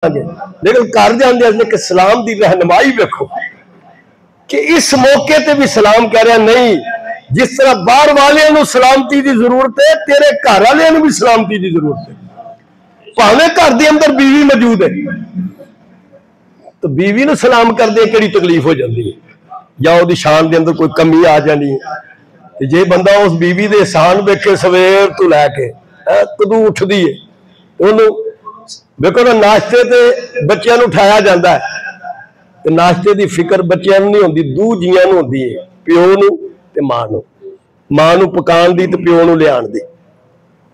लेकिन घर जाते कि सलाम की रहनुमाई वेखो कि इस मौके ते भी सलाम कह रहा नहीं, जिस तरह बाहर वाले सलामती की जरूरत है तेरे घर वाले भी सलामती की जरूरत है। भावे घर के अंदर बीवी मौजूद है तो बीवी ने सलाम करदे केड़ी तकलीफ हो जाती है या उसकी शान के अंदर कोई कमी आ जानी है। जे बंदा उस बीवी के एहसान वेखे सवेर तो लैके कदों उठती है उन्होंने देखो ना, नाश्ते ते बच्चों को उठाया जाता है तो नाश्ते की फिक्र बच्चों नहीं होती, दू जियां होती है, प्यो नूं ते मां नूं। मां नूं पकाउण दी ते प्यो नूं लियाउण दी।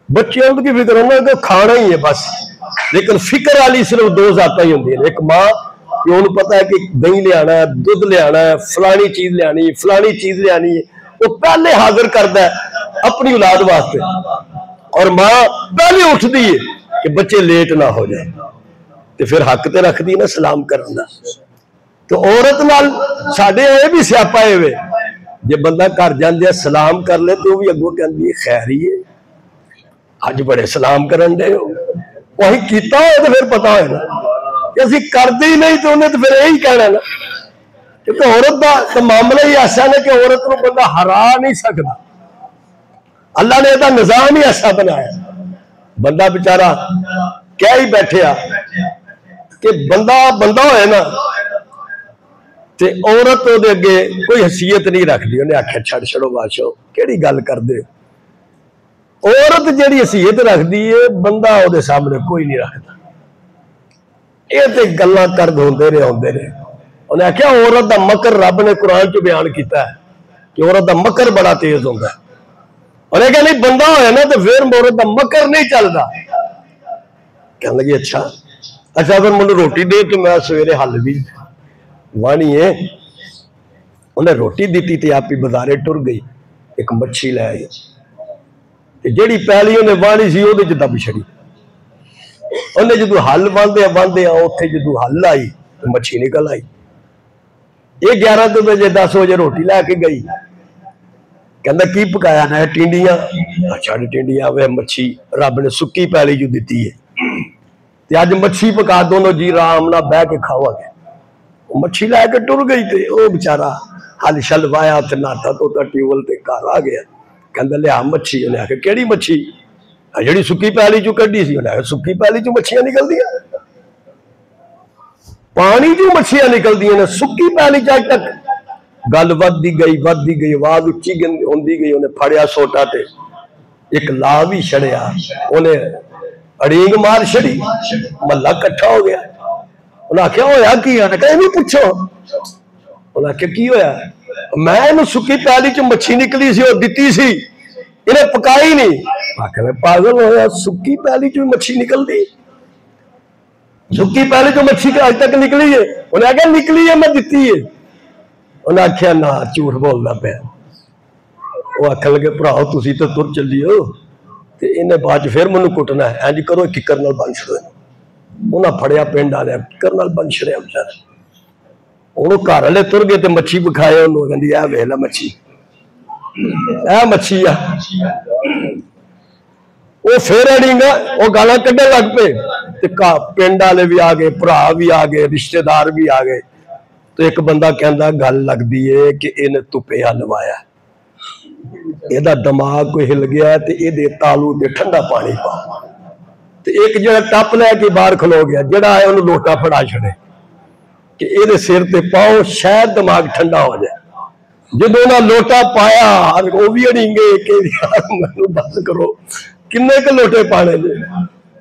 बच्चों की फिक्र उन्होंने खाना ही है बस, लेकिन फिक्र वाली सिर्फ दो जातां ही होंदियां ने। एक मां, प्यो नूं पता है कि दही लियाना है, दुध लियाना है, फलानी चीज लियानी, फलानी चीज लियानी है, वो पहले हाजिर करता है अपनी औलाद वास्ते। और मां पहले उठती है कि बच्चे लेट ना हो जाए, तो फिर हक तो रखती ना सलाम करने का। तो औरत नाल साडे ये भी स्यापा है वे, जे बंदा घर जांदे सलाम कर ले तो भी अगों कहंदी खैर ही है, अज बड़े सलाम करन दे हो। वही कीता हो तो फिर पता है ना कि असीं करदे ही नहीं, तो उन्हें तो फिर यही कहना ना, क्योंकि औरत का तो मामला ही ऐसा है कि औरत को बंदा हरा नहीं सकता। अल्लाह ने इसका निजाम ही ऐसा बनाया। बंदा बेचारा क्या ही बैठे कि बंदा बंदा होए ना ते औरत ਉਹਦੇ ਅੱਗੇ कोई हैसियत नहीं रखती। उन्हें आख्या छड़ छड़ो बादशाह केड़ी गल करदे। औरत जेड़ी हैसियत रखती है बंदा ਉਹਦੇ सामने कोई नहीं रखता। ये तो गल्लां करद होंदे रहे उन्हें आख्या औरत का मकर रब ने कुरान च बयान किया है कि औरत का मकर बड़ा तेज होंदा है। उन्हें कहा नहीं बंदा होया ना तो फिर औरत का मकर नहीं चलता। कहने लगी अच्छा फिर मुझे रोटी दे तो मैं सवेरे हल भी वाणी है। उन्हें रोटी दी तो आप ही बाजारे टुर गई, एक मच्छी लै आई, जी पैली उन्हें वाणी सी वो दब छड़ी। उन्हें जो हल बांधे उत्थे जो हल आई तो मच्छी निकल आई। ये 11 बजे 10 बजे रोटी लैके गई, कहता की पकाया ना टिंडियां। अच्छा टिंडियां वे मच्छी रब ने सुक्की पैली जो दी है, तो अज मच्छी पका दोनों जी आराम ना बह के खावांगे। मच्छी लैके टुर गई तो वह बेचारा हल शल वाया तो नहाता धोता ट्यूबल से घर आ गया। कहता लिया मच्छी। उन्हें आखिया केड़ी मच्छी? जी सुक्की पैली चो कढ़ी सी। उन्हें सुक्की पैली चो मच्छियां निकलदियां, पानी चो मच्छियां निकलदियां ने, सुक्की पैली च अज तक गल वधदी गई आवाज उच्ची होंदी गई। उन्हें फड़िया सोटा ते एक ला भी छड़िया, उन्हें अड़ींग मार छड़ी, महला कट्ठा हो गया। उन्हें आख्या होया की? उन्हें कहा नहीं पूछो। उन्हें आख्या की होया? मैं इन्हूं सुक्की पैली च मच्छी निकली सी और दिती सी, इन्हें पकाई नहीं। आख्या मैं पागल होया, सुक्की पैली च मच्छी निकलदी? सुक्की पैली च मच्छी अज तक निकली है? उन्हें आख्या निकली है, मैं दिती है। उन्हें आख्या ना झूठ बोलना पाया। वो आखन लगे भराओ तुसी तो तुर चलियो, तो इन्हें बाद फिर मैनू कुटना है, इंज करो किकर नाल बन छड़ो। उन्हें फड़िया पिंड वाले किकर नाल बन छड़िया बेचारा। उन्होंने घर वाले तुर गए तो मच्छी विखाए, उन्होंने कहती आ वेख ला मच्छी, ए मच्छी आ। वो फिर अड़ींगा वो गालां कड्ढन लग पे, पिंड वाले भी आ गए, भरा भी आ गए, रिश्तेदार भी आ गए। तो एक बंदा कहता गल लगती है कि इन्हें धुप्पे हलवाया, ਇਹਦਾ दिमाग कोई हिल गया तो ये तालू ते ठंडा पानी पाओ। तो एक जो टप लैके बाहर खलो गया, जड़ा आया उन्होंने लोटा फड़ा छड़े कि ये सिर ते पाओ शायद दिमाग ठंडा हो जाए। जो उन्हें लोटा पाया वो भी अड़ींगे कि मैं बस करो किन्ने के लोटे पाने ने।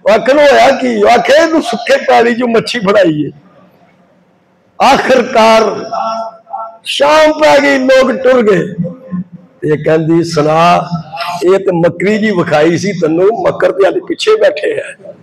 आखिर होया कि आखे तू सुखे पैली जो मच्छी फड़ाई है। आखिरकार शाम पै गई, लोग टुर गए। ये कहती सुना ये तो मकरी जी विखाई सी तेनू, मकर ते अज पिछे बैठे है।